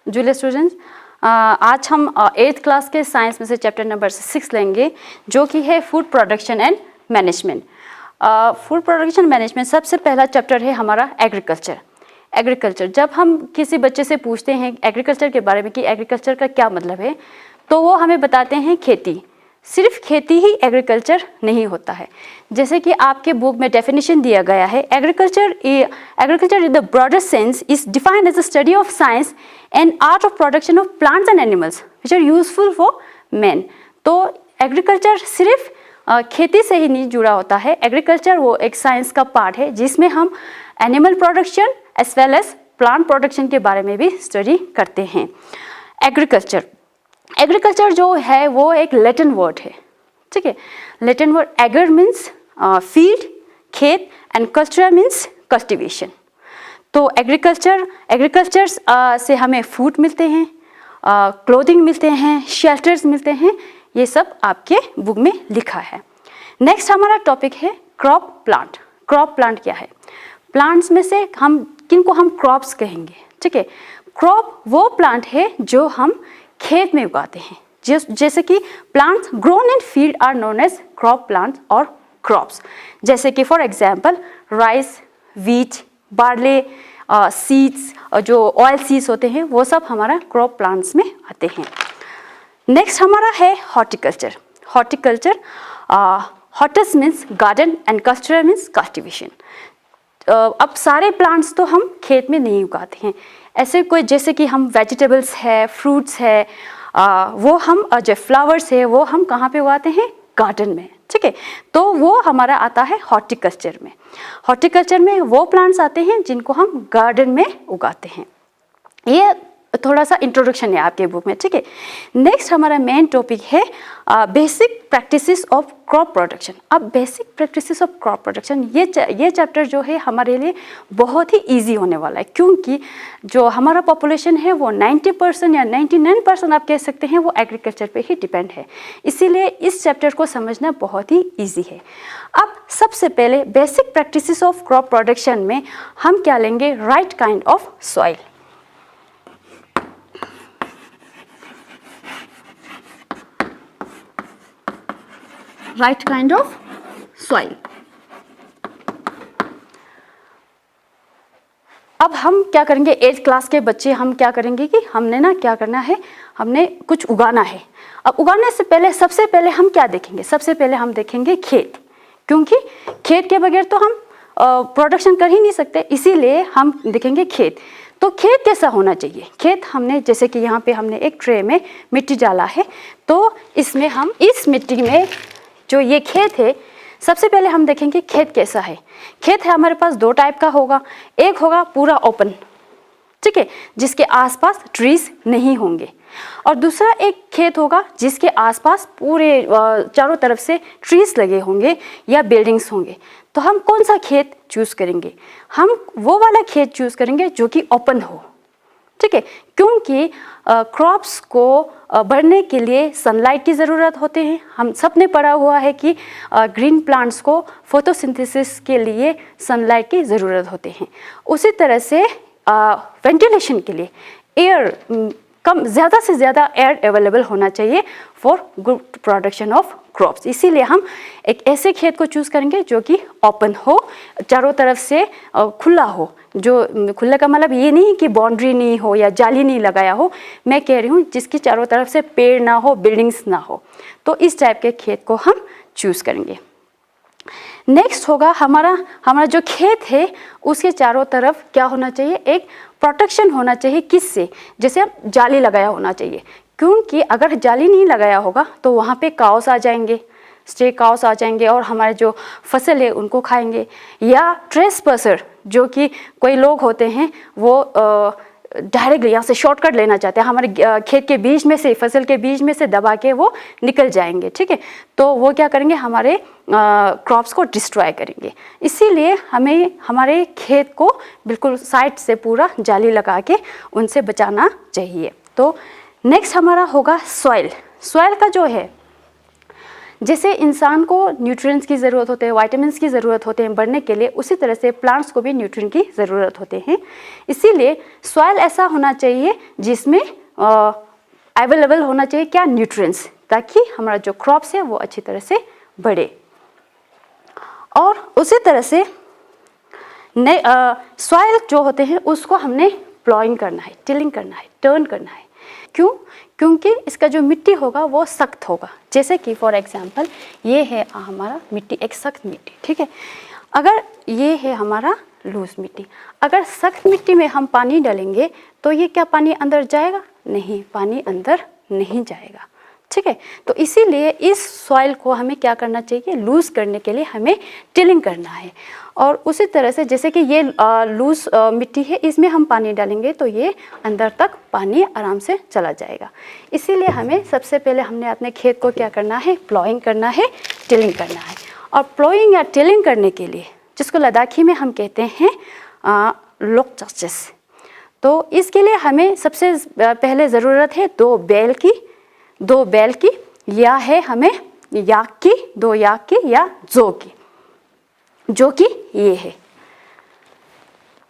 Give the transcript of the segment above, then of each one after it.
Julia students, आज हम 8th class के साइंस में से चैप्टर नंबर 6 लेंगे, जो कि है food production and management. Food production management सबसे पहला चैप्टर है हमारा एग्रीकल्चर। जब हम किसी बच्चे से पूछते हैं एग्रीकल्चर के बारे में कि एग्रीकल्चर का क्या मतलब है, तो वो हमें बताते हैं खेती। सिर्फ खेती ही एग्रीकल्चर नहीं होता है। जैसे कि आपके बुक में डेफिनेशन दिया गया है, agriculture in the broader sense is defined as the study of science and art of production of plants and animals which are useful for man. तो एग्रीकल्चर सिर्फ खेती से ही नहीं जुड़ा होता है। एग्रीकल्चर वो एक साइंस का पार्ट है जिसमें हम animal production as well as plant production के बारे में भी स्टडी करते हैं। एग्रीकल्चर जो है वो एक लैटिन वर्ड है, ठीक है। Latin word ager means field, खेत, एंड कल्चर मीन्स कल्टिवेशन। तो एग्रीकल्चर से हमें फूड मिलते हैं, क्लोथिंग मिलते हैं, शेल्टर्स मिलते हैं, ये सब आपके बुक में लिखा है। नेक्स्ट हमारा टॉपिक है क्रॉप प्लांट। क्रॉप प्लांट क्या है? प्लांट्स में से किनको हम क्रॉप्स कहेंगे, ठीक है। क्रॉप वो प्लांट है जो हम खेत में उगाते हैं, जैसे कि plants grown in field are known as crop plants और क्रॉप्स। जैसे कि for example rice, wheat, barley, seeds, जो ऑयल सीड्स होते हैं वो सब हमारा क्रॉप प्लांट्स में आते हैं। नेक्स्ट हमारा है horticulture. Hortus means garden and culture means cultivation. अब सारे प्लांट्स तो हम खेत में नहीं उगाते हैं, ऐसे कोई जैसे कि हम वेजिटेबल्स है, फ्रूट्स है, वो हम जो फ्लावर्स है वो हम कहाँ पे उगाते हैं? गार्डन में, ठीक है। तो वो हमारा आता है हॉर्टिकल्चर में। हॉर्टिकल्चर में वो प्लांट्स आते हैं जिनको हम गार्डन में उगाते हैं। ये थोड़ा सा इंट्रोडक्शन है आपके बुक में, ठीक है। नेक्स्ट हमारा मेन टॉपिक है basic practices of crop production. अब basic practices of crop production ये चैप्टर जो है हमारे लिए बहुत ही इजी होने वाला है, क्योंकि जो हमारा पॉपुलेशन है वो 90% या 99% आप कह सकते हैं वो एग्रीकल्चर पे ही डिपेंड है। इसीलिए इस चैप्टर को समझना बहुत ही ईजी है। अब सबसे पहले basic practices of crop production में हम क्या लेंगे? Right kind of soil. Right kind of soil. अब हम क्या करेंगे, 8th क्लास के बच्चे हम क्या करेंगे कि हमने ना क्या करना है, हमने कुछ उगाना है। अब उगाने से पहले सबसे पहले हम क्या देखेंगे? सबसे पहले हम देखेंगे खेत, क्योंकि खेत के बगैर तो हम प्रोडक्शन कर ही नहीं सकते, इसीलिए हम देखेंगे खेत। तो खेत कैसा होना चाहिए? खेत हमने जैसे कि यहाँ पे हमने एक ट्रे में मिट्टी डाला है, तो इसमें हम इस मिट्टी में जो ये खेत है, सबसे पहले हम देखेंगे खेत कैसा है। खेत है हमारे पास 2 टाइप का होगा। एक होगा पूरा ओपन, ठीक है, जिसके आसपास ट्रीज नहीं होंगे, और दूसरा एक खेत होगा जिसके आसपास पूरे चारों तरफ से ट्रीज लगे होंगे या बिल्डिंग्स होंगे। तो हम कौन सा खेत चूज करेंगे? हम वो वाला खेत चूज करेंगे जो कि ओपन हो, ठीक है, क्योंकि क्रॉप्स को बढ़ने के लिए सनलाइट की ज़रूरत होती है। हम सब ने पढ़ा हुआ है कि ग्रीन प्लांट्स को फोटोसिंथेसिस के लिए सनलाइट की ज़रूरत होती है। उसी तरह से वेंटिलेशन के लिए एयर ज़्यादा से ज़्यादा एयर अवेलेबल होना चाहिए for good production of crops. इसीलिए हम एक ऐसे खेत को चूज़ करेंगे जो कि ओपन हो, चारों तरफ से खुला हो। जो खुला का मतलब ये नहीं कि बाउंड्री नहीं हो या जाली नहीं लगाया हो, मैं कह रही हूँ जिसकी चारों तरफ से पेड़ ना हो, बिल्डिंग्स ना हो। तो इस टाइप के खेत को हम चूज़ करेंगे। नेक्स्ट होगा हमारा जो खेत है उसके चारों तरफ क्या होना चाहिए? एक प्रोटेक्शन होना चाहिए। किससे? जैसे अब जाली लगाया होना चाहिए, क्योंकि अगर जाली नहीं लगाया होगा तो वहाँ पे काउस आ जाएंगे, स्टे काउस आ जाएंगे और हमारे जो फसल है उनको खाएंगे। या ट्रेसपर्सर, जो कि कोई लोग होते हैं वो डायरेक्टली यहाँ से शॉर्टकट लेना चाहते हैं, हमारे खेत के बीच में से, फसल के बीच में से दबा के वो निकल जाएंगे, ठीक है। तो वो क्या करेंगे? हमारे क्रॉप्स को डिस्ट्रॉय करेंगे। इसीलिए हमें हमारे खेत को बिल्कुल साइड से पूरा जाली लगा के उनसे बचाना चाहिए। तो नेक्स्ट हमारा होगा सॉइल। सॉइल का जो है जैसे इंसान को न्यूट्रिएंट्स की ज़रूरत होते हैं, विटामिन्स की ज़रूरत होते हैं बढ़ने के लिए, उसी तरह से प्लांट्स को भी न्यूट्रिएंट की ज़रूरत होते हैं। इसीलिए सॉइल ऐसा होना चाहिए जिसमें अवेलेबल होना चाहिए क्या, न्यूट्रिएंट्स, ताकि हमारा जो क्रॉप्स है वो अच्छी तरह से बढ़े। और उसी तरह से सॉइल जो होते हैं उसको हमने प्लॉइंग करना है, टिलिंग करना है, टर्न करना है। क्यों? क्योंकि इसका जो मिट्टी होगा वो सख्त होगा। जैसे कि फॉर एग्जांपल ये है हमारा मिट्टी, एक सख्त मिट्टी, ठीक है। अगर ये है हमारा लूज मिट्टी, अगर सख्त मिट्टी में हम पानी डालेंगे तो ये क्या पानी अंदर जाएगा? नहीं, पानी अंदर नहीं जाएगा, ठीक है। तो इसीलिए इस सॉइल को हमें क्या करना चाहिए, लूज करने के लिए हमें टिलिंग करना है। और उसी तरह से जैसे कि ये लूज मिट्टी है, इसमें हम पानी डालेंगे तो ये अंदर तक पानी आराम से चला जाएगा। इसीलिए हमें सबसे पहले हमने अपने खेत को क्या करना है, प्लॉइंग करना है, टिलिंग करना है। और प्लॉइंग या टिलिंग करने के लिए, जिसको लद्दाखी में हम कहते हैं लोकचाचेस, तो इसके लिए हमें सबसे पहले ज़रूरत है दो बैल की या है हमें याक की, दो याक की या जो की, जो कि ये है,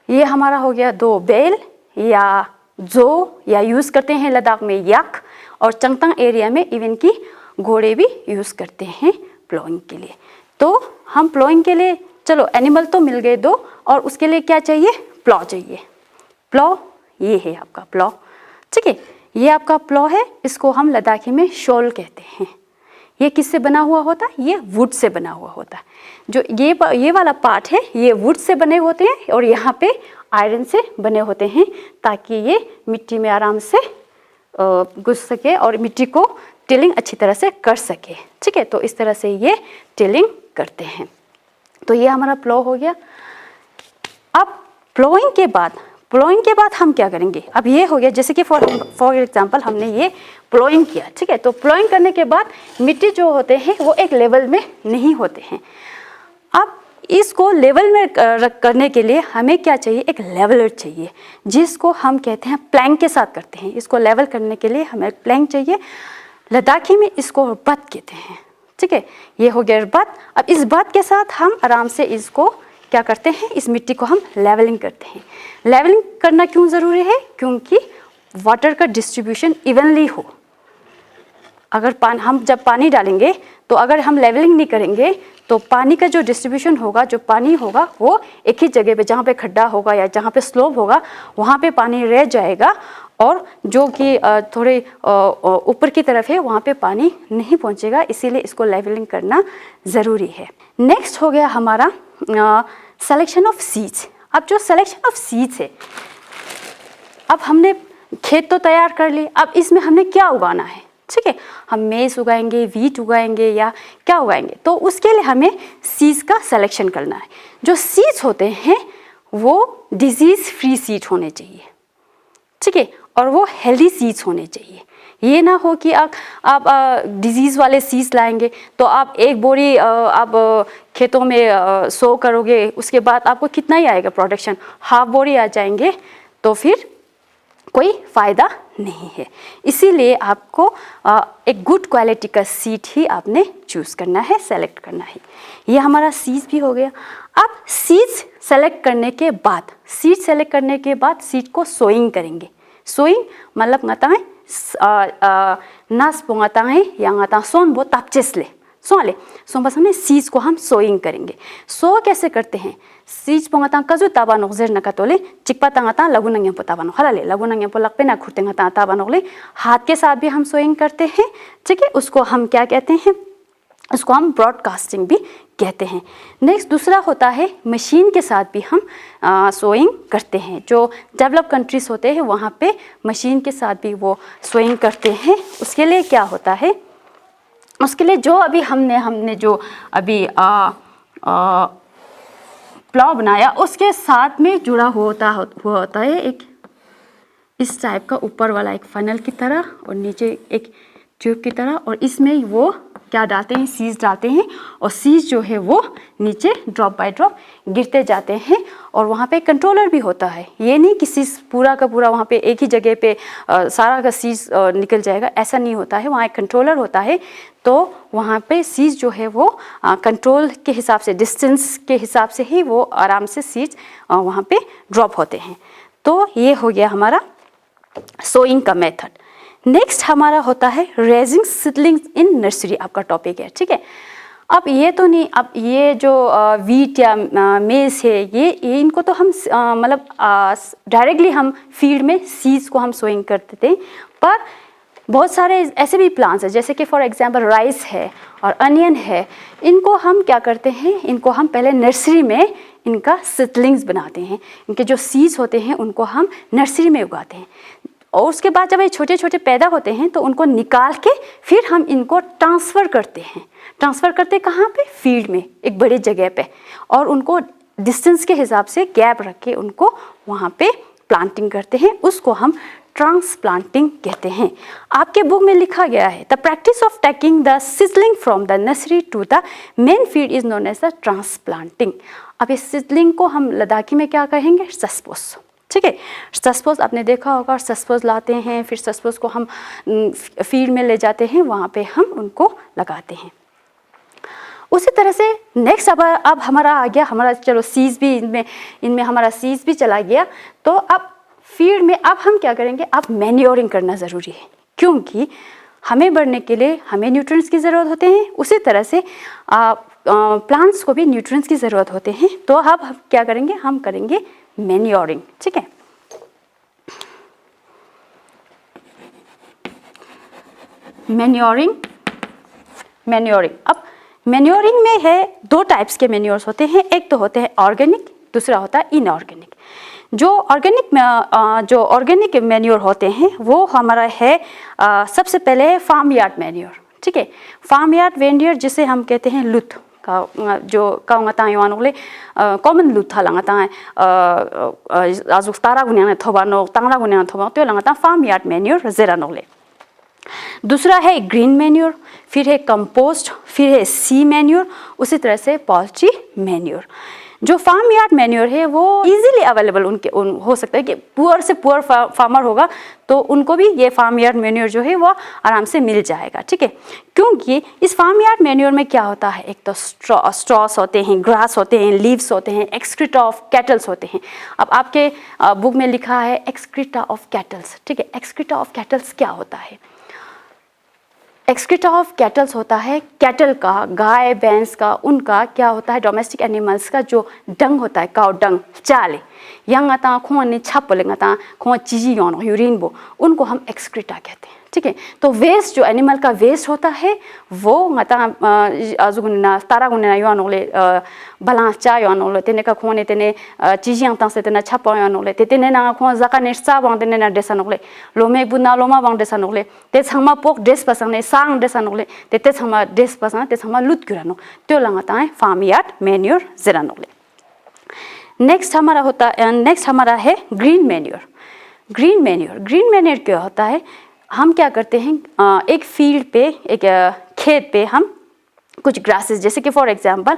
ये हमारा हो गया दो बैल या जो, या यूज़ करते हैं लद्दाख में याक, और चंगतांग एरिया में इवन की घोड़े भी यूज़ करते हैं प्लॉइंग के लिए। तो हम प्लॉइंग के लिए, चलो एनिमल तो मिल गए दो, और उसके लिए क्या चाहिए, प्लॉ चाहिए। प्लॉ ये है आपका प्लॉ, ठीक है। ये आपका प्लॉ है, इसको हम लद्दाखी में शॉल कहते हैं। ये किससे बना हुआ होता है? ये वुड से बना हुआ होता है। जो ये वाला पार्ट है ये वुड से बने होते हैं, और यहाँ पे आयरन से बने होते हैं, ताकि ये मिट्टी में आराम से घुस सके और मिट्टी को टिलिंग अच्छी तरह से कर सके, ठीक है। तो इस तरह से ये टिलिंग करते हैं। तो ये हमारा प्लॉ हो गया। अब प्लॉइंग के बाद हम क्या करेंगे, अब ये हो गया, जैसे कि फॉर एग्जांपल हमने ये प्लॉइंग किया, ठीक है। तो प्लॉइंग करने के बाद मिट्टी जो होते हैं वो एक लेवल में नहीं होते हैं। अब इसको लेवल में करने के लिए हमें क्या चाहिए, एक लेवलर चाहिए, जिसको हम कहते हैं प्लैंक के साथ करते हैं। इसको लेवल करने के लिए हमें प्लैंक चाहिए। लद्दाखी में इसको बत कहते हैं, ठीक है। ये हो गया बत। अब इस बत के साथ हम आराम से इसको क्या करते हैं, इस मिट्टी को हम लेवलिंग करते हैं। लेवलिंग करना क्यों ज़रूरी है? क्योंकि वाटर का डिस्ट्रीब्यूशन इवनली हो। अगर हम जब पानी डालेंगे तो अगर हम लेवलिंग नहीं करेंगे तो पानी का जो डिस्ट्रीब्यूशन होगा, जो पानी होगा वो एक ही जगह पे, जहाँ पे खड्डा होगा या जहाँ पे स्लोप होगा वहाँ पे पानी रह जाएगा, और जो कि थोड़े ऊपर की तरफ है वहाँ पे पानी नहीं पहुँचेगा। इसीलिए इसको लेवलिंग करना ज़रूरी है। नेक्स्ट हो गया हमारा सिलेक्शन ऑफ सीड्स। अब जो सिलेक्शन ऑफ सीड्स है, अब हमने खेत तो तैयार कर लिए, अब इसमें हमने क्या उगाना है, ठीक है। हम मेज उगाएंगे, वीट उगाएंगे या क्या उगाएंगे, तो उसके लिए हमें सीड्स का सिलेक्शन करना है। जो सीड्स होते हैं वो डिजीज़ फ्री सीड होने चाहिए, ठीक है, और वो हेल्दी सीड्स होने चाहिए। ये ना हो कि आप डिजीज़ वाले सीड्स लाएंगे तो आप एक बोरी आप खेतों में सो करोगे, उसके बाद आपको कितना ही आएगा प्रोडक्शन, हाफ बोरी आ जाएंगे, तो फिर कोई फ़ायदा नहीं है। इसीलिए आपको एक गुड क्वालिटी का सीड ही आपने चूज़ करना है, सेलेक्ट करना है। ये हमारा सीड्स भी हो गया। अब सीड्स सेलेक्ट करने के बाद सीड को सोइंग करेंगे। सोइंग मतलब ngata नास पोंगता है या ngata सोन वो तापचेसले सोले सोन बस हमने सीड्स को हम सोइंग करेंगे। सो कैसे करते हैं? सीड्स पोंगता कजु ताबा नोक्जर नकातोले चिकपा तांगता लगु नंगे पो ताबा नोखलाले लगु नंगे पो लगपे ना खुरते ngata ताबा नोखले हाथ के साथ भी हम सोइंग करते हैं, ठीक है। उसको हम क्या कहते हैं? उसको हम ब्रॉडकास्टिंग भी कहते हैं। नेक्स्ट दूसरा होता है मशीन के साथ भी हम सोइंग करते हैं। जो डेवलप कंट्रीज होते हैं वहाँ पे मशीन के साथ भी वो सोइंग करते हैं। उसके लिए क्या होता है, उसके लिए जो अभी हमने जो अभी प्लॉ बनाया उसके साथ में जुड़ा होता है एक इस टाइप का ऊपर वाला एक फनल की तरह और नीचे एक ट्यूब की तरह, और इसमें वो क्या डालते हैं, सीड्स डालते हैं और सीड्स जो है वो नीचे ड्रॉप बाय ड्रॉप गिरते जाते हैं और वहाँ पे कंट्रोलर भी होता है। ये नहीं कि सीड्स पूरा का पूरा वहाँ पे एक ही जगह पे सारा का सीड्स निकल जाएगा, ऐसा नहीं होता है। वहाँ एक कंट्रोलर होता है, तो वहाँ पे सीड्स जो है वो कंट्रोल के हिसाब से, डिस्टेंस के हिसाब से ही वो आराम से सीड्स वहाँ पे ड्रॉप होते हैं। तो ये हो गया हमारा सोइंग का मेथड। नेक्स्ट हमारा होता है रेजिंग सीडलिंग्स इन नर्सरी, आपका टॉपिक है, ठीक है। अब ये तो नहीं, अब ये जो वीट या मेज है, ये इनको तो हम मतलब डायरेक्टली हम फील्ड में सीड्स को हम सोइंग करते थे, पर बहुत सारे ऐसे भी प्लांट्स हैं जैसे कि फॉर एग्जांपल राइस है और अनियन है, इनको हम क्या करते हैं, इनको हम पहले नर्सरी में इनका सीडलिंग्स बनाते हैं। इनके जो सीड्स होते हैं उनको हम नर्सरी में उगाते हैं और उसके बाद जब ये छोटे छोटे पैदा होते हैं तो उनको निकाल के फिर हम इनको ट्रांसफ़र करते हैं। ट्रांसफ़र करते कहाँ पे, फील्ड में, एक बड़ी जगह पे, और उनको डिस्टेंस के हिसाब से गैप रख के उनको वहाँ पे प्लांटिंग करते हैं। उसको हम ट्रांसप्लांटिंग कहते हैं। आपके बुक में लिखा गया है the practice of taking the seedling from the nursery to the main field is known as the transplanting. अब इस सीडलिंग को हम लद्दाखी में क्या कहेंगे, सस्पोस, ठीक है। सस्पोस आपने देखा होगा, सस्पोस लाते हैं, फिर सस्पोस को हम फील्ड में ले जाते हैं, वहाँ पे हम उनको लगाते हैं। उसी तरह से नेक्स्ट अब हमारा आ गया, हमारा चलो सीड्स भी इनमें हमारा सीड्स भी चला गया। तो अब फील्ड में अब हम क्या करेंगे, अब मैन्योरिंग करना ज़रूरी है, क्योंकि हमें बढ़ने के लिए हमें न्यूट्रिएंट्स की ज़रूरत होते हैं, उसी तरह से प्लांट्स को भी न्यूट्रिएंट्स की ज़रूरत होते हैं। तो अब हम क्या करेंगे, हम करेंगे मैन्योरिंग, ठीक है। मैन्योरिंग अब मैन्योरिंग में है दो टाइप्स के मैन्योर्स होते हैं, एक तो होते हैं ऑर्गेनिक, दूसरा होता है इनऑर्गेनिक। जो ऑर्गेनिक मैन्योर होते हैं वो हमारा है सबसे पहले फार्म यार्ड मैन्योर, ठीक है। फार्म यार्ड मैन्योर जिसे हम कहते हैं लुथ का, जो काउंगता युवानोले कॉमन लुथ था लंगता है आजुक तारा गुनिया थोबानो तांगला गुनिया थोबा तो लंगता फार्म यार्ड मैन्योर जेरानोले। दूसरा है ग्रीन मैन्योर, फिर है कंपोस्ट, फिर है सी मैन्योर, उसी तरह से पोल्ट्री मैन्योर। जो फार्म यार्ड मैन्योर है वो इजीली अवेलेबल हो सकता है कि पुअर से पुअर फार्मर होगा तो उनको भी ये फार्म यार्ड मैन्योर जो है वो आराम से मिल जाएगा, ठीक है। क्योंकि इस फार्म यार्ड मैन्योर में क्या होता है, एक तो स्ट्रॉस होते हैं, ग्रास होते हैं, लीव्स होते हैं, एक्सक्रीटा ऑफ कैटल्स होते हैं। अब आपके बुक में लिखा है एक्सक्रीटा ऑफ कैटल्स, ठीक है। एक्सक्रीटा ऑफ कैटल्स क्या होता है, एक्सक्रीटा ऑफ कैटल्स होता है कैटल का, गाय भैंस का, उनका क्या होता है, डोमेस्टिक एनिमल्स का जो डंग होता है, काउ डंग चाले यंग आता खों ने छप लेंगे खों चीजी योन यूरिन बो, उनको हम एक्सक्रीटा कहते हैं, ठीक है। तो वेस्ट जो एनिमल का वेस्ट होता है वो ngata azugunna taragunna yoanole balancha yoanole tene ka khone tene chijiang tang se tene chapa yoanole tene na khon zaka ne sa bang tene na desanole lome buna loma bang desanole te changma pok des pasang ne sang desanole te changma des pasang te changma lut kurano त्यो langata है farm yard manure जेरानोले। Next हमारा है green manure. Green manure क्या होता है, हम क्या करते हैं, एक फील्ड पे, एक खेत पे हम कुछ ग्रासेस जैसे कि फॉर एग्जांपल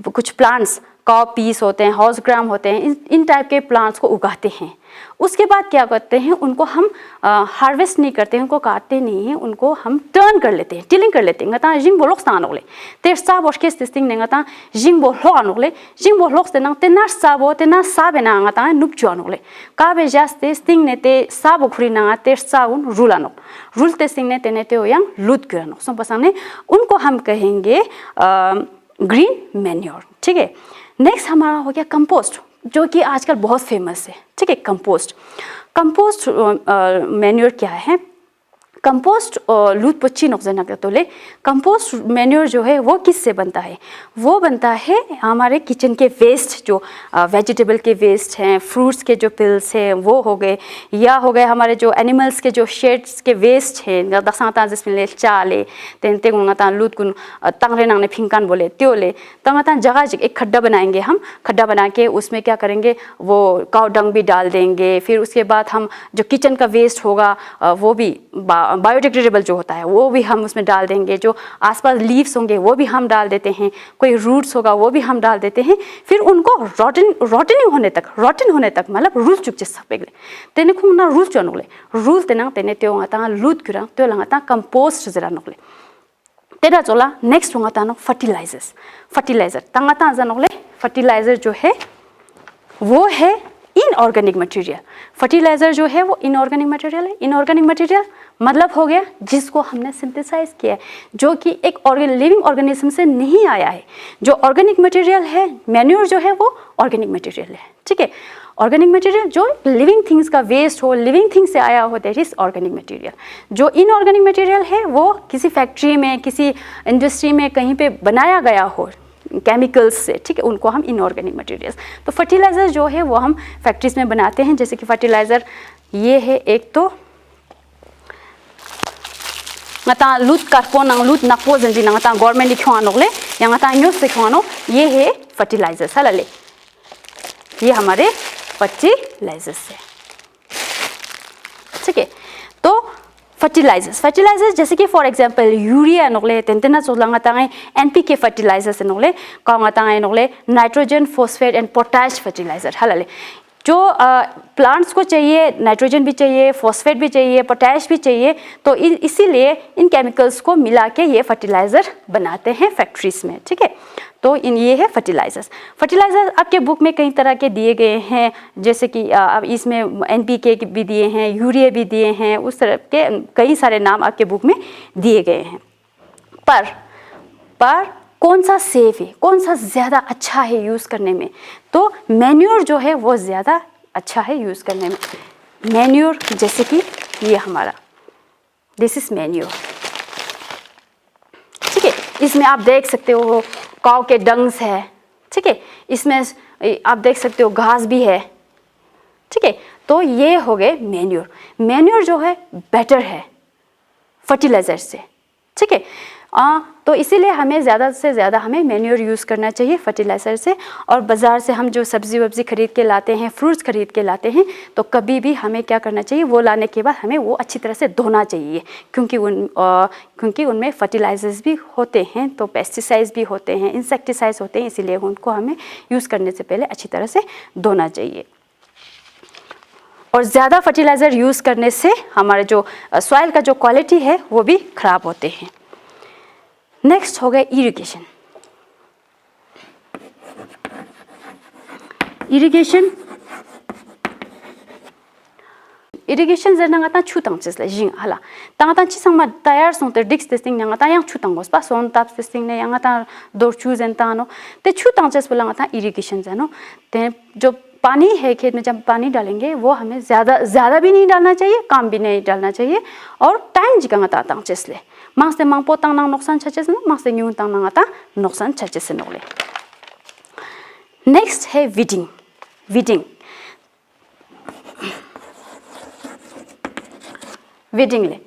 कुछ प्लांट्स, काउ पीस होते हैं, हॉर्स ग्राम होते हैं, इन टाइप के प्लांट्स को उगाते हैं। उसके बाद क्या करते हैं, उनको हम हार्वेस्ट नहीं करते हैं, उनको काटते नहीं हैं, उनको हम टर्न कर लेते हैं, टिलिंग कर लेते हैं। ngata jing bolok sta nokle ter sa bosh kes testing ne ngata jing bolok anokle jing bolok ste nang tenar sa bo tenar sa be na ngata nup chu anokle ka be just testing ne te sa bo khuri na ter sa un rule anok rule testing ne tene te yang lut kurano so pasane उनको हम कहेंगे green manure, ठीक है। Next हमारा हो गया compost, जो कि आजकल बहुत फेमस है, ठीक है। कंपोस्ट मैन्योर क्या है, कंपोस्ट लूट पच्ची नौजना का तोले कंपोस्ट मैन्योर जो है वो किससे बनता है, वो बनता है हमारे किचन के वेस्ट, जो वेजिटेबल के वेस्ट हैं, फ्रूट्स के जो पिल्स हैं वो हो गए, या हो गए हमारे जो एनिमल्स के जो शेड्स के वेस्ट हैं दसाता जिसमें चाले तेंते गुंगाता लूट गुन तंगरे नांगने फिंकान बोले त्योले तंगाता जगह एक खड्डा बनाएंगे, हम खड्डा बना के उसमें क्या करेंगे, वो काउ डंग भी डाल देंगे, फिर उसके बाद हम जो किचन का वेस्ट होगा वो भी बायोडिग्रेडेबल जो होता है वो भी हम उसमें डाल देंगे, जो आसपास लीव्स होंगे वो भी हम डाल देते हैं, कोई रूट्स होगा वो भी हम डाल देते हैं। फिर उनको रॉटन होने तक मतलब रूल चुक सपेगले तेने खुंगना रूल चनोले रूल तेना तेने त्यो ngata lut kura त्यो langata compost जरा नोले तेरा चोला नेक्स्ट होगा तानो फर्टिलाइजर तंगाता जानोले फर्टिलाइजर जो है वो है इनऑर्गेनिक मटेरियल। फर्टिलाइजर जो है वो इनऑर्गेनिक मटेरियल है। इनऑर्गेनिक मटेरियल मतलब हो गया जिसको हमने सिंथेसाइज किया है, जो कि एक लिविंग ऑर्गेनिज्म से नहीं आया है। जो ऑर्गेनिक मटेरियल है मैन्योर जो है वो ऑर्गेनिक मटेरियल है, ठीक है। ऑर्गेनिक मटेरियल जो लिविंग थिंग्स का वेस्ट हो, लिविंग थिंग्स से आया हो, दैट इज ऑर्गेनिक मटेरियल। जो इनऑर्गेनिक मटेरियल है वो किसी फैक्ट्री में, किसी इंडस्ट्री में कहीं पे बनाया गया हो केमिकल्स से, ठीक है, उनको हम इनऑर्गेनिक मटेरियल्स। तो फर्टिलाइज़र जो है वो हम फैक्ट्रीज में बनाते हैं, जैसे कि फर्टिलाइज़र ये है एक तो ngata lut karpo nang lut nakpo janji nang ta government लिखवानो ले yang ta न्यूज़ लिखवानो ये है फर्टिलाइजर साले ये हमारे फर्टिलाइजर्स है, ठीक है। तो फर्टिलाइजर्स जैसे कि फॉर एग्जांपल यूरिया नोले तेंतेना चोलांगा तांगे एनपीके फर्टिलाइजर्स नोले कांगा तांगे नोले nitrogen phosphate and potash fertiliser हलाले। जो प्लांट्स को चाहिए नाइट्रोजन भी चाहिए, फॉस्फेट भी चाहिए, पोटैश भी चाहिए, तो इसीलिए इन केमिकल्स को मिला के ये फर्टिलाइज़र बनाते हैं फैक्ट्रीज में, ठीक है। तो ये है फर्टिलाइज़र आपके बुक में कई तरह के दिए गए हैं, जैसे कि अब इसमें एनपीके भी दिए हैं, यूरिया भी दिए हैं, उस तरह के कई सारे नाम आपके बुक में दिए गए हैं। पर कौन सा सेफ है, कौन सा ज़्यादा अच्छा है यूज़ करने में? तो मैन्योर जो है वो ज़्यादा अच्छा है यूज़ करने में। मैन्योर जैसे कि ये हमारा दिस इज मैन्योर, ठीक है। इसमें आप देख सकते हो काऊ के डंग्स है, ठीक है। इसमें आप देख सकते हो घास भी है, ठीक है। तो ये हो गए मैन्योर जो है बेटर है फर्टिलाइज़र से, ठीक है। तो इसीलिए हमें ज़्यादा से ज़्यादा हमें मैन्योर यूज़ करना चाहिए फर्टिलाइज़र से। और बाज़ार से हम जो सब्ज़ी वब्ज़ी खरीद के लाते हैं, फ्रूट्स खरीद के लाते हैं, तो कभी भी हमें क्या करना चाहिए, वो लाने के बाद हमें वो अच्छी तरह से धोना चाहिए, क्योंकि उनमें फर्टिलाइज़र्स भी होते हैं, तो पेस्टिसाइड्स भी होते हैं, इंसेक्टिसाइड्स होते हैं, इसीलिए उनको हमें यूज़ करने से पहले अच्छी तरह से धोना चाहिए। और ज़्यादा फर्टिलाइज़र यूज़ करने से हमारे जो सॉइल का जो क्वालिटी है वो भी ख़राब होते हैं। नेक्स्ट हो गया इरिगेशन। इरिगेशन जर नंगा छुतंग चेस जिंग हला तांगा चिसंग मा टायर सों ते डिक्स टेस्टिंग नंगा ता yang छुतंग गोस पा सोन ताप टेस्टिंग ने yang ता दो चूज एन तानो ते छुतंग चेस बोला ता इरिगेशन जानो ते जो पानी है खेत में जब पानी डालेंगे वो हमें ज़्यादा भी नहीं डालना चाहिए, कम भी नहीं डालना चाहिए। और टाइम जिका ता तांग चेस ले मांग से मांग पोतांग नांग नुकसान छचेस न मांग से न्यून तांग नांग ता नुकसान छचेस नोले। नेक्स्ट है वीडिंग ले।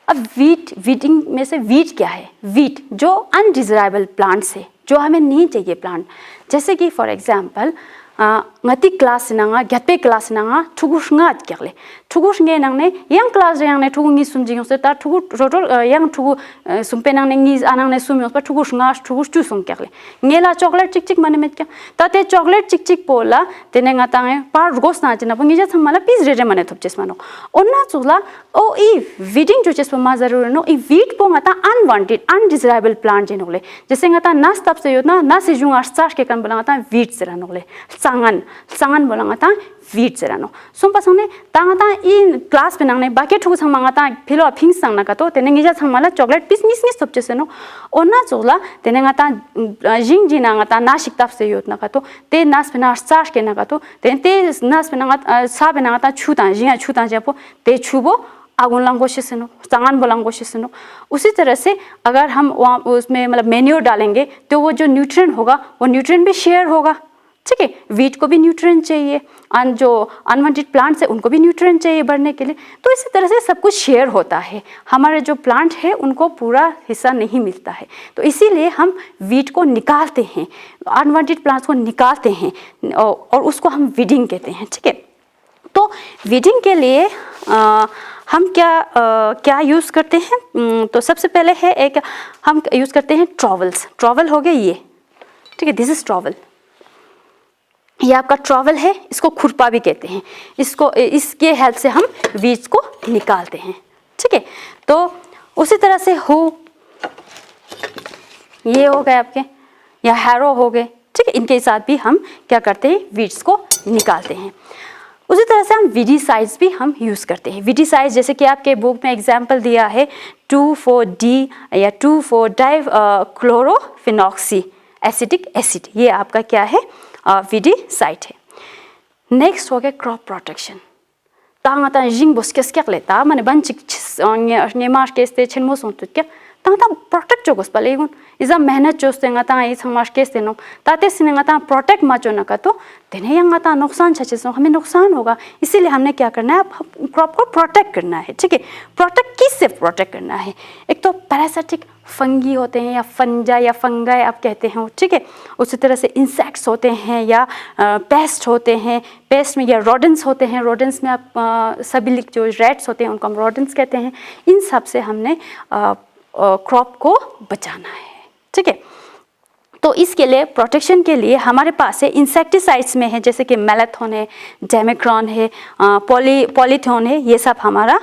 अब वीडिंग में से वीट क्या है? वीट जो अनडिजायरेबल प्लांट्स है, जो हमें नहीं चाहिए प्लांट, जैसे कि for example ngati class nanga gyatpe class nanga thugus nga kyakle thugus nge nang ne yang class yang ne thugu ngi sumjing se ta thugu total yang thugu sumpe nang ne ngi anang ne sum pa thugus nga thugus chu sum kyakle ngela chocolate chik chik mane met kya ta te chocolate chik chik pola tene nga ta par gos na jina ngi ja thamala piece re mane thop ches mano onna chula o I weeding jo ches pa ma zarur no I weed po nga ta unwanted undesirable plant jinole jese nga ta nas tap se yotna na se jung archar ke kan bola ta weed zera nole sangan bolang ata weed zerano sompa sangne tanga ta in class penang bucket hu sang manga ta philo phing sang na ka to tene ngija sang mala chocolate piece nis sopche se no onna chola tene nga ta jing jina nga ta na shiktap se yot na ka to te nas pena charge ke na ka to te nas pena sa pena ta chuta jinga chuta japo te chubo आगुन लंगोशे से no सांगन बोलंगोशे से no. उसी तरह से अगर हम वहाँ उसमें मतलब मैन्योर डालेंगे तो वो जो न्यूट्रिएंट होगा वो न्यूट्रिएंट भी शेयर होगा, ठीक है। वीट को भी न्यूट्रिएंट चाहिए, जो अनवांटेड प्लांट्स है उनको भी न्यूट्रिएंट चाहिए बढ़ने के लिए, तो इसी तरह से सब कुछ शेयर होता है। हमारे जो प्लांट है उनको पूरा हिस्सा नहीं मिलता है, तो इसीलिए हम वीट को निकालते हैं, अनवांटेड प्लांट्स को निकालते हैं और उसको हम वीडिंग कहते हैं, ठीक है। तो वीडिंग के लिए हम क्या यूज़ करते हैं? तो सबसे पहले है एक हम यूज़ करते हैं ट्रॉवल्स। ट्रॉवल हो गए ये, ठीक है, दिस इज ट्रॉवल। ये आपका ट्रॉवल है, इसको खुरपा भी कहते हैं। इसके हेल्प से हम वीड्स को निकालते हैं, ठीक है। तो उसी तरह से ये हो गए आपके, या हैरो हो गए, ठीक है। इनके साथ भी हम क्या करते हैं? वीड्स को निकालते हैं। उसी तरह से हम वीडीसाइड्स भी हम यूज़ करते हैं। वीडीसाइड्स जैसे कि आपके बुक में एग्जाम्पल दिया है 2,4-D या 2,4-डाई क्लोरोफिनॉक्सी एसिटिक एसिड, ये आपका क्या है? वीडीसाइड है। नेक्स्ट हो गया क्रॉप प्रोटेक्शन। तांगा जिंग बोस्केस क्या लेता माने बंचिक नेमाश के स्टे छन मोसों तो क्या तांगा प्रोटेक्ट जोगस पलेगुन इजा मेहनत जोस्ते ngata इस हमाश के स्टे नो ताते सिने ngata प्रोटेक्ट माचो न का तो तेने yang ngata नुकसान छचे सो हमें नुकसान होगा, इसीलिए हमने क्या करना है? अब क्रॉप को प्रोटेक्ट करना है, ठीक है। प्रोटेक्ट किससे प्रोटेक्ट करना है? एक तो पैरासिटिक फंगी होते हैं या फंजा या फंगाई आप कहते हैं, ठीक है। उसी तरह से इंसेक्ट्स होते हैं या पेस्ट होते हैं, पेस्ट में या रोडेंट्स होते हैं, रोडेंट्स में आप सभी जो रैट्स होते हैं उनको हम रोडेंट्स कहते हैं। इन सब से हमने क्रॉप को बचाना है, ठीक है। तो इसके लिए प्रोटेक्शन के लिए हमारे पास है इंसेक्टिसाइड्स में है, जैसे कि मैलाथोन है, डेमिक्रॉन है, पॉलीथोन है, ये सब हमारा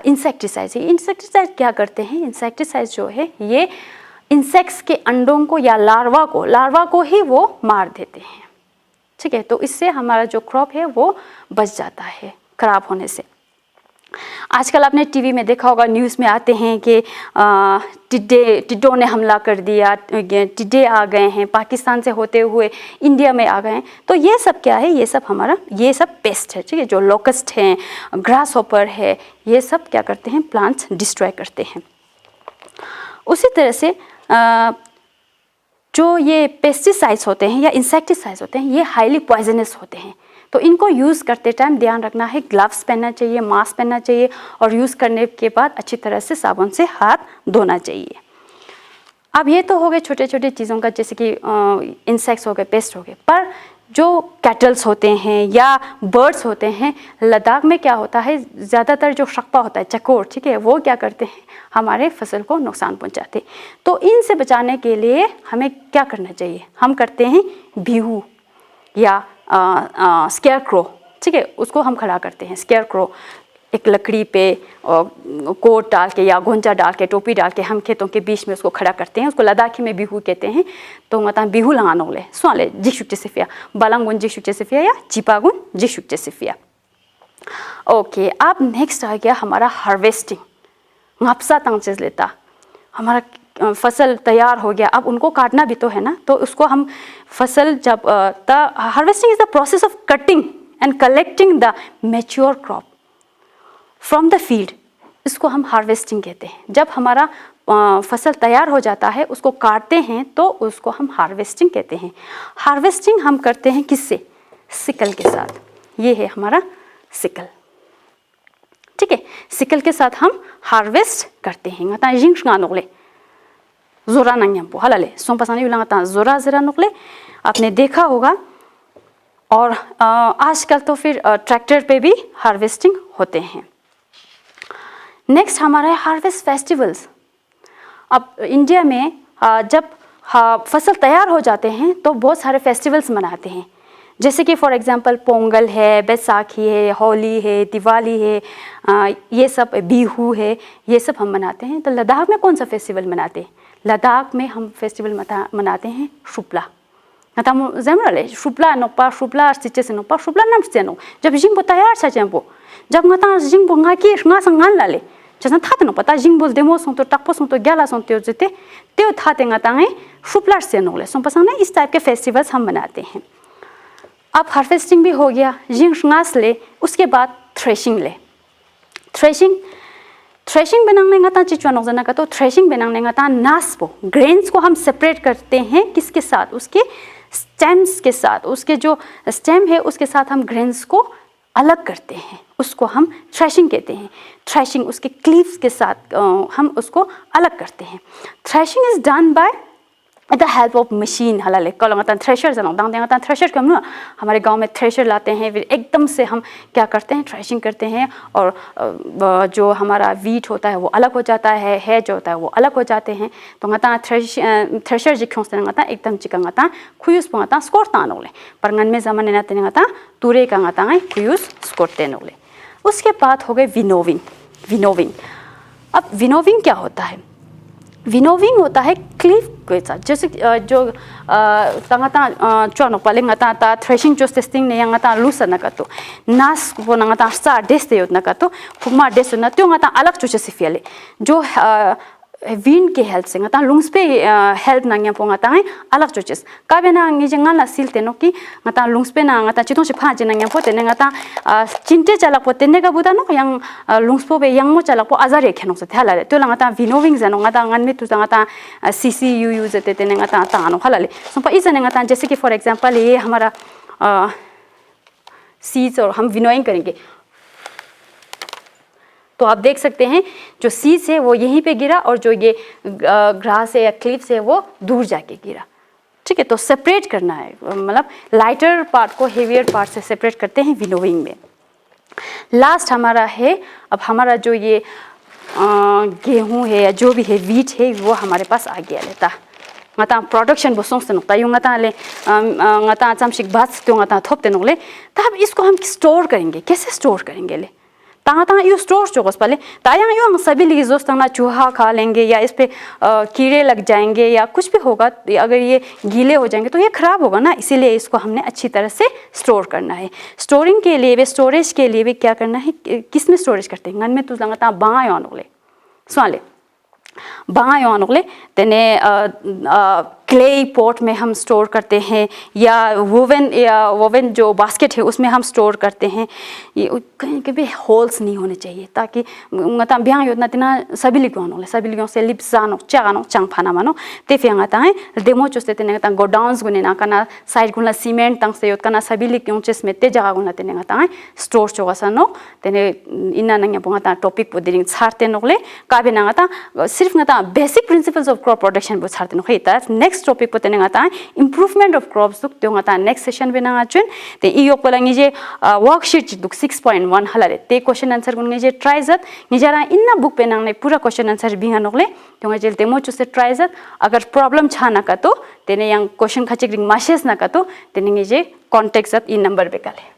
इंसेक्टिसाइड्स है। इंसेक्टिसाइड क्या करते हैं? इंसेक्टिसाइड जो है ये इंसेक्ट्स के अंडों को या लार्वा को ही वो मार देते हैं, ठीक है। तो इससे हमारा जो क्रॉप है वो बच जाता है खराब होने से। आजकल आपने टीवी में देखा होगा, न्यूज़ में आते हैं कि टिड्डों ने हमला कर दिया, टिड्डे आ गए हैं, पाकिस्तान से होते हुए इंडिया में आ गए हैं। तो ये सब क्या है? ये सब पेस्ट है, ठीक है। जो लोकस्ट हैं, ग्रास हॉपर है, ये सब क्या करते हैं? प्लांट्स डिस्ट्रॉय करते हैं। उसी तरह से जो ये पेस्टिसाइड्स होते हैं या इंसेक्टिसाइड्स होते हैं, ये हाईली पॉइजनस होते हैं। तो इनको यूज़ करते टाइम ध्यान रखना है, ग्लव्स पहनना चाहिए, मास्क पहनना चाहिए, और यूज़ करने के बाद अच्छी तरह से साबुन से हाथ धोना चाहिए। अब ये तो हो गए छोटे छोटे चीज़ों का, जैसे कि इंसेक्ट्स हो गए, पेस्ट हो गए। पर जो कैटल्स होते हैं या बर्ड्स होते हैं, लद्दाख में क्या होता है? ज़्यादातर जो शक्पा होता है, चकोर, ठीक है, वो क्या करते हैं? हमारे फसल को नुकसान पहुंचाते। तो इनसे बचाने के लिए हमें क्या करना चाहिए? हम करते हैं बिहू या स्केयरक्रो, ठीक है, उसको हम खड़ा करते हैं। स्केयरक्रो एक लकड़ी पे कोट डाल के या घोंचा डाल के, टोपी डाल के हम खेतों के बीच में उसको खड़ा करते हैं। उसको लद्दाखी में बिहू कहते हैं। तो मतलब बिहू लगानो ले सोले जिशुक्चेसिफिया बालांगुन जिशुक्चेसिफिया या चिपागुन जिशुक्चेसिफिया। ओके, अब नेक्स्ट आ गया हमारा हार्वेस्टिंग। ngapsa तंगचेस लेता, हमारा फसल तैयार हो गया, अब उनको काटना भी तो है ना। तो उसको हम फसल जब harvesting is the process of cutting and collecting the mature crop from the field, इसको हम हार्वेस्टिंग कहते हैं। जब हमारा फसल तैयार हो जाता है, उसको काटते हैं, तो उसको हम हार्वेस्टिंग कहते हैं। हार्वेस्टिंग हम करते हैं किससे? सिकल के साथ। ये है हमारा सिकल, ठीक है। सिकल के साथ हम हार्वेस्ट करते हैं। ngata jing nga nokle जोरा नंगयम्पो हलाले सोमपासानी उलांगता जोरा जरा नोकले आपने देखा होगा। और आजकल तो फिर ट्रैक्टर पे भी हार्वेस्टिंग होते हैं। नेक्स्ट हमारा है हार्वेस्ट फेस्टिवल्स। अब इंडिया में जब फसल तैयार हो जाते हैं तो बहुत सारे फेस्टिवल्स मनाते हैं, जैसे कि फॉर एग्जांपल पोंगल है, बैसाखी है, होली है, दिवाली है, ये सब बिहू है, ये सब हम मनाते हैं। तो लद्दाख में कौन सा फेस्टिवल मनाते हैं? लद्दाख में हम फेस्टिवल मनाते हैं शुप्ला। शुप्ला नोपा शुप्ला से नोपा शुप्ला नाम से नो जब जिंग तैयार सा चैम्पो जब ngata जिंग nga की nga संगान लाले जैसा था तो पता जिंग बोल डेमो सों तो टापो सों तो ग्याला सों तो जते त्यो था तेंगा तांगे शुप्ला से नो ले सों पसंद है। इस टाइप के फेस्टिवल्स हम मनाते हैं। अब हार्वेस्टिंग भी हो गया, जिंग ngaस ले, उसके बाद थ्रेशिंग ले। थ्रेशिंग बनाने का चिचुआ नौजना का, तो थ्रेशिंग बनाने का नास को ग्रेन्स को हम सेपरेट करते हैं किसके साथ? उसके स्टेम्स के साथ। उसके जो स्टेम है उसके साथ हम ग्रेन्स को अलग करते हैं, उसको हम थ्रेशिंग कहते हैं। थ्रेशिंग उसके क्लीव्स के साथ हम उसको अलग करते हैं। Threshing is done by with the help of machine हलाले कल ngatan थ्रेशर जनों दांग ngatan थ्रेशर कम ना हमारे गांव में थ्रेशर लाते हैं फिर एकदम से हम क्या करते हैं थ्रेशिंग करते हैं और जो हमारा वीट होता है वो अलग हो जाता है जो होता है वो अलग हो जाते हैं तो ngatan थ्रेशर जिक्यों से ngatan एकदम चिका ngatan खुयूस पो ngatan स्कोर तानोले पर ngन में ज़माने ना तेरे ngatan तुरे का ngatan खुयूस स्कोर तेनोले उसके बाद हो गए विनोविंग अब विनोविंग क्या होता है विनोविंग होता है क्लीव के साथ जैसे जो तंगता चोनो पाले ngata ta threshing just testing ne ngata lusa na kato nas ko ngata star des te na kato phuma des na tyo ngata alag chu se fiale jo wind के help से ngata lungs पे help ना ngया पोंगा ताई अलग choices काबे ना ngi jenga la silte no ki ngata lungs पे ना ngata chitong se pha jena ngya pote ne ngata chinte chala pote ne ga buda no yang lungs po be yang mo chala po azare khenong se thala le to la ngata winnowing jano ngata ngan me tu ngata CCU jete te ne ngata ta no halale so pa is ne ngata जैसे कि for example ये हमारा seeds और हम winnowing करेंगे तो आप देख सकते हैं जो सीड्स है वो यहीं पे गिरा और जो ये ग्रास है या क्लिप्स है वो दूर जाके गिरा ठीक है तो सेपरेट करना है मतलब लाइटर पार्ट को हेवियर पार्ट से सेपरेट करते हैं विनोइंग में लास्ट हमारा है अब हमारा जो ये गेहूं है या जो भी है वीट है वो हमारे पास आ गया लेता ngata production bosong se nokta yung ngata le ngata chamshik bats to ngata thopte नोले तब इसको हम स्टोर करेंगे कैसे स्टोर करेंगे ले तांगा यू स्टोर चोकस पहले ताया यू हम सभी लीज दोस्त ना चूहा खा लेंगे या इस पे कीड़े लग जाएंगे या कुछ भी होगा अगर ये गीले हो जाएंगे तो ये खराब होगा ना इसीलिए इसको हमने अच्छी तरह से स्टोर करना है स्टोरिंग के लिए भी स्टोरेज के लिए भी क्या करना है किस में स्टोरेज करते हैं गन में तो लगता बाँ योनोले स्वाले बाँ योनोले तेने क्ले पॉट में हम स्टोर करते हैं या वोवन जो बास्केट है उसमें हम स्टोर करते हैं ये कहीं कभी होल्स नहीं होने चाहिए ताकि ngata बिहां योजना तिना सभी लिगों से लिप जानो चांग फाना मानो ते फिर ngata है डेमो चोस्ते तेने ngata गोडाउन्स गुने ना कना साइड गुना सीमेंट तंग से योत कना सभी लिगों चेस में ते जगह गुना तेने ngata है स्टोर चोगासानो तेने इना नंगे ngata टॉपिक पो दिरिंग छारते नोले काबे ngata सिर्फ ngata basic principles of crop production बो छारते नो खैता नेक्स्ट टॉपिक पो तेने ngata improvement of crops दुक त्यो ngata next session बे ना चुन ते ई yok पला जे वर्कशीट दुक 6.1 हलारे ते क्वेश्चन आंसर गुन जे ट्राई जत निजरा इन्ना बुक पे नांगने पूरा क्वेश्चन आंसर बिहा नोले त्यो जेल तेमो चुसे ट्राई जत अगर प्रॉब्लम छाना का तो तेने yang क्वेश्चन खचिक रिंग माशेस ना का तो तेने जे कांटेक्ट जत ई नंबर पे काले